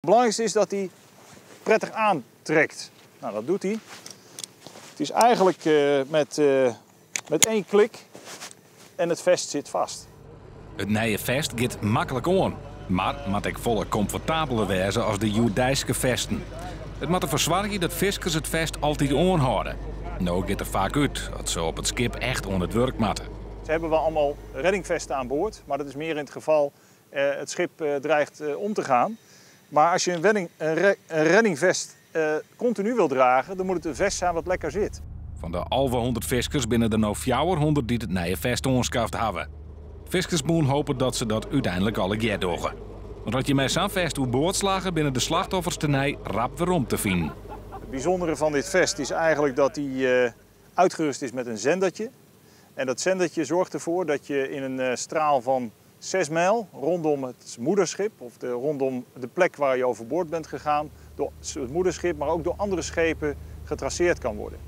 Het belangrijkste is dat hij prettig aantrekt. Nou, dat doet hij. Het is eigenlijk met één klik en het vest zit vast. Het nieuwe vest gaat makkelijk aan, maar moet ik volle comfortabeler wezen als de Joodijske vesten. Het moet ervoor zorgen dat viskers het vest altijd aanhouden. Nou gaat er vaak uit dat ze op het schip echt onder het werk moeten. Ze hebben wel allemaal reddingvesten aan boord, maar dat is meer in het geval het schip dreigt om te gaan. Maar als je een reddingvest continu wil dragen, dan moet het een vest zijn wat lekker zit. Van de halve 100 viskers binnen er nou 400 die het nieuwe vest aanschaft hebben. Viskersboeren hopen dat ze dat uiteindelijk alle keer doen. Want als je met zo'n vest op boord slagen binnen de slachtoffers tenij rap weer om te vinden. Het bijzondere van dit vest is eigenlijk dat hij uitgerust is met een zendertje. En dat zendertje zorgt ervoor dat je in een straal van 6 mijl rondom het moederschip, of rondom de plek waar je overboord bent gegaan, door het moederschip, maar ook door andere schepen getraceerd kan worden.